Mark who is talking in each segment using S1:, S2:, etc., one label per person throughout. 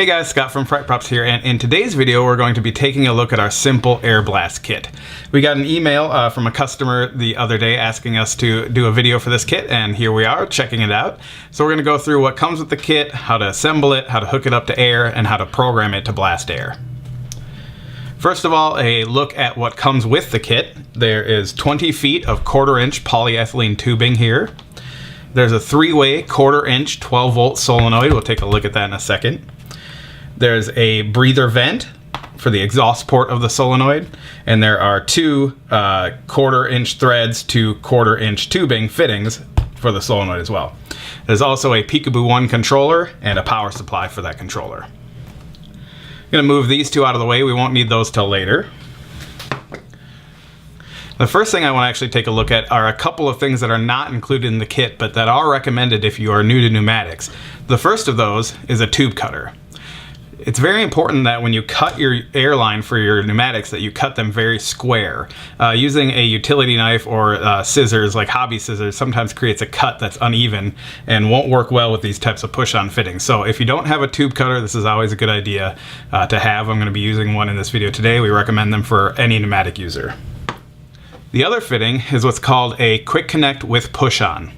S1: Hey guys, Scott from Fright Props here, and in today's video we're going to be taking a look at our simple air blast kit. We got an email from a customer the other day asking us to do a video for this kit, and here we are checking it out. So we're going to go through what comes with the kit, how to assemble it, how to hook it up to air, and how to program it to blast air. First of all, a look at what comes with the kit. There is 20 feet of 1/4-inch polyethylene tubing here. There's a 3-way 1/4-inch 12-volt solenoid. We'll take a look at that in a second. There's a breather vent for the exhaust port of the solenoid, and there are two 1/4-inch threads to 1/4-inch tubing fittings for the solenoid as well. There's also a Peekaboo 1 controller and a power supply for that controller. I'm going to move these two out of the way. We won't need those till later. The first thing I want to actually take a look at are a couple of things that are not included in the kit, but that are recommended if you are new to pneumatics. The first of those is a tube cutter. It's very important that when you cut your airline for your pneumatics that you cut them very square. Using a utility knife or scissors like hobby scissors sometimes creates a cut that's uneven and won't work well with these types of push-on fittings. So if you don't have a tube cutter, this is always a good idea to have. I'm going to be using one in this video today. We recommend them for any pneumatic user. The other fitting is what's called a quick connect with push-on.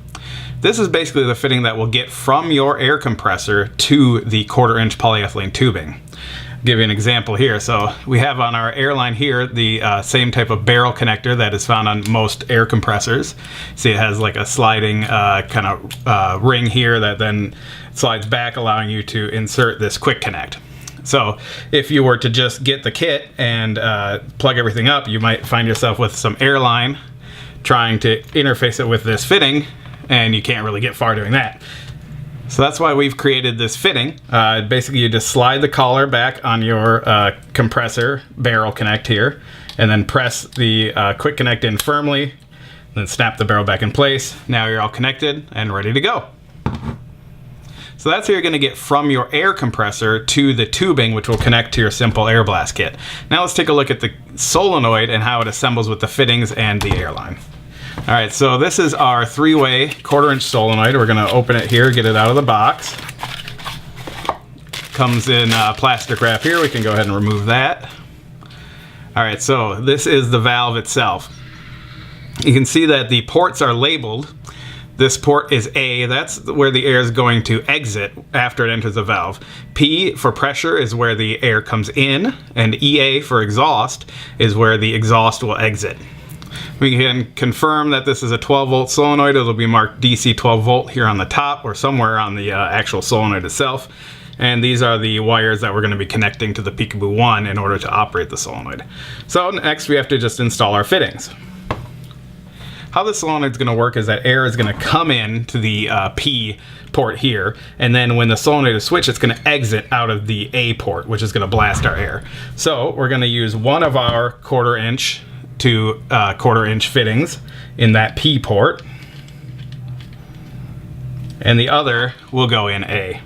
S1: This is basically the fitting that will get from your air compressor to the 1/4-inch polyethylene tubing. I'll give you an example here. So we have on our airline here the same type of barrel connector that is found on most air compressors. See, it has like a sliding kind of ring here that then slides back, allowing you to insert this quick connect. So if you were to just get the kit and plug everything up, you might find yourself with some airline trying to interface it with this fitting, and you can't really get far doing that. So that's why we've created this fitting. Basically, you just slide the collar back on your compressor barrel connect here, and then press the quick connect in firmly, then snap the barrel back in place. Now you're all connected and ready to go. So that's how you're going to get from your air compressor to the tubing, which will connect to your simple air blast kit. Now let's take a look at the solenoid and how it assembles with the fittings and the airline. All right, so this is our 3-way 1/4-inch solenoid. We're going to open it here, get it out of the box. Comes in plastic wrap here. We can go ahead and remove that. All right, so this is the valve itself. You can see that the ports are labeled. This port is A, that's where the air is going to exit after it enters the valve. P for pressure is where the air comes in, and EA for exhaust is where the exhaust will exit. We can confirm that this is a 12-volt solenoid. It'll be marked DC 12-volt here on the top or somewhere on the actual solenoid itself. And these are the wires that we're going to be connecting to the Peekaboo 1 in order to operate the solenoid. So next we have to just install our fittings. How the solenoid is going to work is that air is going to come in to the P port here, and then when the solenoid is switched, it's going to exit out of the A port, which is going to blast our air. So we're going to use one of our 1/4-inch to 1/4-inch fittings in that P port, and the other will go in A.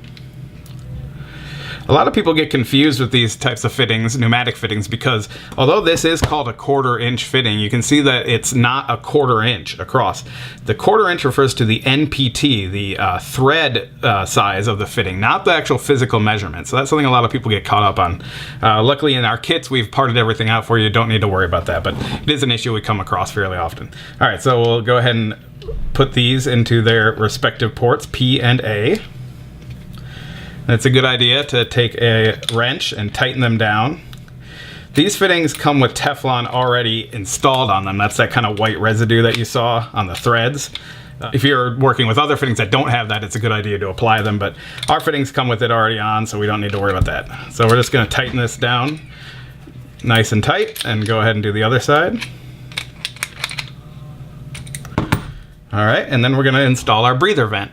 S1: A lot of people get confused with these types of fittings, pneumatic fittings, because although this is called a 1/4-inch fitting, you can see that it's not a 1/4-inch across. The 1/4-inch refers to the NPT, the thread size of the fitting, not the actual physical measurement. So that's something a lot of people get caught up on. Luckily in our kits, we've parted everything out for you. Don't need to worry about that, but it is an issue we come across fairly often. All right, so we'll go ahead and put these into their respective ports, P and A. It's a good idea to take a wrench and tighten them down. These fittings come with Teflon already installed on them. That's that kind of white residue that you saw on the threads. If you're working with other fittings that don't have that, it's a good idea to apply them, but our fittings come with it already on, so we don't need to worry about that. So we're just going to tighten this down nice and tight and go ahead and do the other side. All right, and then we're going to install our breather vent.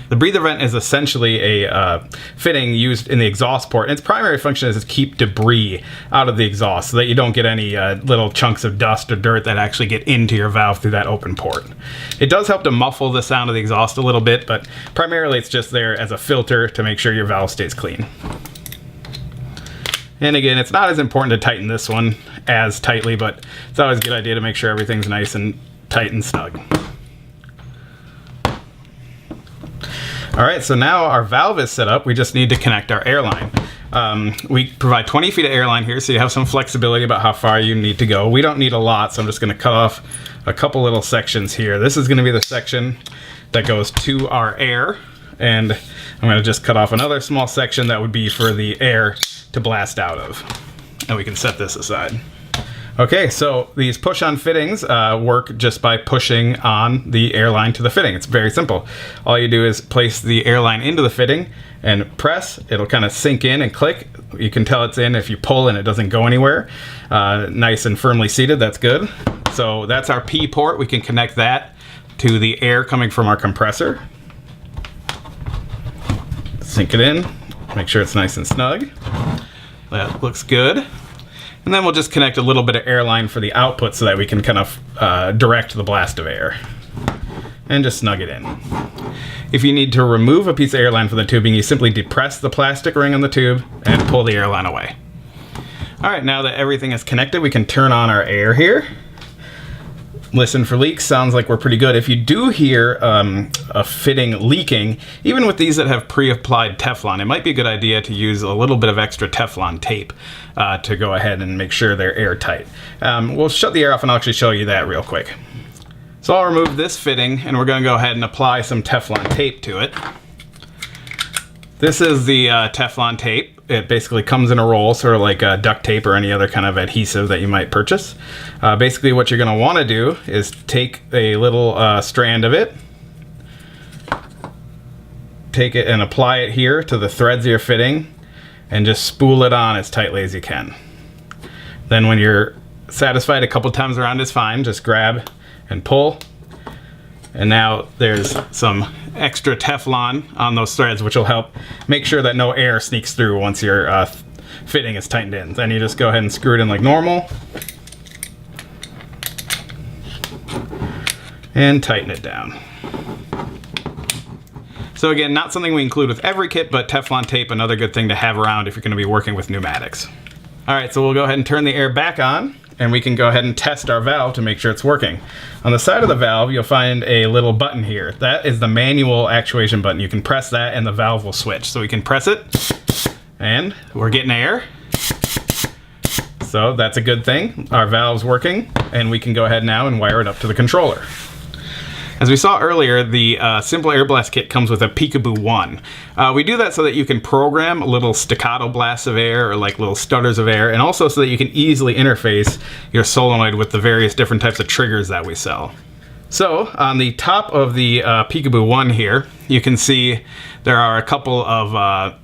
S1: The breather vent is essentially a fitting used in the exhaust port. And its primary function is to keep debris out of the exhaust so that you don't get any little chunks of dust or dirt that actually get into your valve through that open port. It does help to muffle the sound of the exhaust a little bit, but primarily it's just there as a filter to make sure your valve stays clean. And again, it's not as important to tighten this one as tightly, but it's always a good idea to make sure everything's nice and tight and snug. All right, so now our valve is set up. We just need to connect our airline. We provide 20 feet of airline here, so you have some flexibility about how far you need to go. We don't need a lot, so I'm just going to cut off a couple little sections here. This is going to be the section that goes to our air, and I'm going to just cut off another small section that would be for the air to blast out of. And we can set this aside. Okay, so these push-on fittings work just by pushing on the airline to the fitting. It's very simple. All you do is place the airline into the fitting and press. It'll kind of sink in and click. You can tell it's in if you pull and it doesn't go anywhere. Nice and firmly seated, that's good. So that's our P port. We can connect that to the air coming from our compressor. Sink it in, make sure it's nice and snug. That looks good. And then we'll just connect a little bit of airline for the output so that we can kind of direct the blast of air. And just snug it in. If you need to remove a piece of airline from the tubing, you simply depress the plastic ring on the tube and pull the airline away. All right, now that everything is connected, we can turn on our air here. Listen for leaks. Sounds like we're pretty good. If you do hear a fitting leaking, even with these that have pre-applied Teflon, it might be a good idea to use a little bit of extra Teflon tape to go ahead and make sure they're airtight. We'll shut the air off and I'll actually show you that real quick. So I'll remove this fitting and we're going to go ahead and apply some Teflon tape to it. This is the Teflon tape. It basically comes in a roll, sort of like duct tape or any other kind of adhesive that you might purchase. Basically what you're going to want to do is take a little strand of it, take it and apply it here to the threads of your fitting, and just spool it on as tightly as you can. Then when you're satisfied, a couple times around is fine. Just grab and pull. And now there's some extra Teflon on those threads, which will help make sure that no air sneaks through once your fitting is tightened in. Then you just go ahead and screw it in like normal. And tighten it down. So again, not something we include with every kit, but Teflon tape, another good thing to have around if you're going to be working with pneumatics. All right, so we'll go ahead and turn the air back on, and we can go ahead and test our valve to make sure it's working. On the side of the valve, you'll find a little button here. That is the manual actuation button. You can press that and the valve will switch. So we can press it, and we're getting air. So that's a good thing. Our valve's working, and we can go ahead now and wire it up to the controller. As we saw earlier, the Simple Air Blast Kit comes with a Peekaboo 1. We do that so that you can program little staccato blasts of air or like little stutters of air, and also so that you can easily interface your solenoid with the various different types of triggers that we sell. So on the top of the Peekaboo 1 here, you can see there are a couple of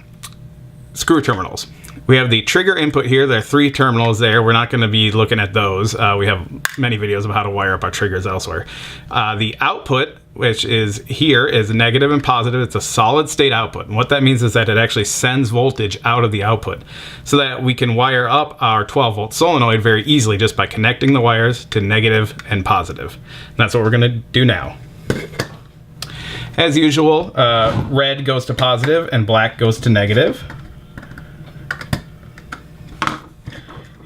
S1: screw terminals. We have the trigger input here. There are 3 terminals there. We're not going to be looking at those. We have many videos of how to wire up our triggers elsewhere. The output, which is here, is negative and positive. It's a solid state output. And what that means is that it actually sends voltage out of the output so that we can wire up our 12 volt solenoid very easily just by connecting the wires to negative and positive. And that's what we're going to do now. As usual, red goes to positive and black goes to negative.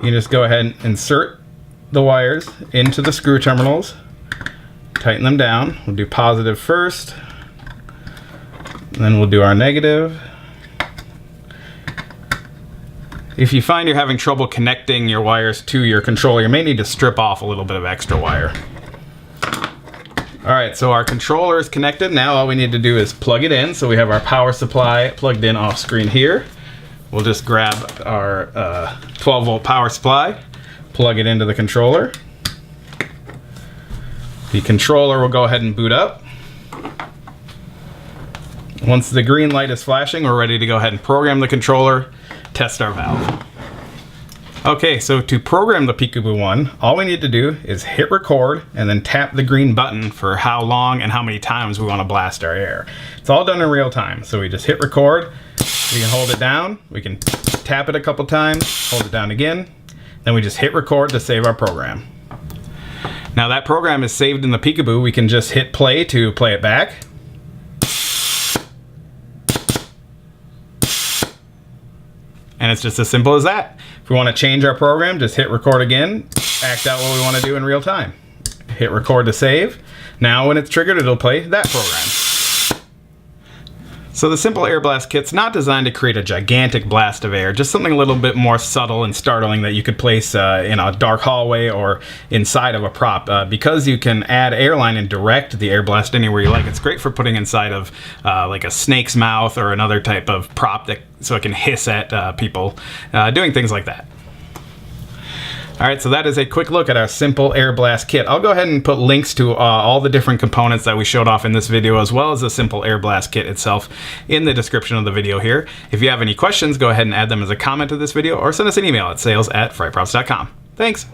S1: You just go ahead and insert the wires into the screw terminals, tighten them down. We'll do positive first, then we'll do our negative. If you find you're having trouble connecting your wires to your controller, you may need to strip off a little bit of extra wire. Alright, so our controller is connected. Now all we need to do is plug it in. So we have our power supply plugged in off screen here. We'll just grab our 12 volt power supply, plug it into the controller. The controller will go ahead and boot up. Once the green light is flashing, we're ready to go ahead and program the controller, test our valve. Okay, so to program the Peekaboo 1, all we need to do is hit record and then tap the green button for how long and how many times we want to blast our air. It's all done in real time, so we just hit record. We can hold it down, we can tap it a couple times, hold it down again, then we just hit record to save our program. Now that program is saved in the Peekaboo. We can just hit play to play it back. And it's just as simple as that. If we want to change our program, just hit record again, act out what we want to do in real time. Hit record to save. Now when it's triggered, it'll play that program. So the simple air blast kit's not designed to create a gigantic blast of air, just something a little bit more subtle and startling that you could place in a dark hallway or inside of a prop. Because you can add airline and direct the air blast anywhere you like, it's great for putting inside of like a snake's mouth or another type of prop so it can hiss at people, doing things like that. Alright, so that is a quick look at our simple air blast kit. I'll go ahead and put links to all the different components that we showed off in this video, as well as the simple air blast kit itself, in the description of the video here. If you have any questions, go ahead and add them as a comment to this video, or send us an email at sales@fryeprops.com. Thanks!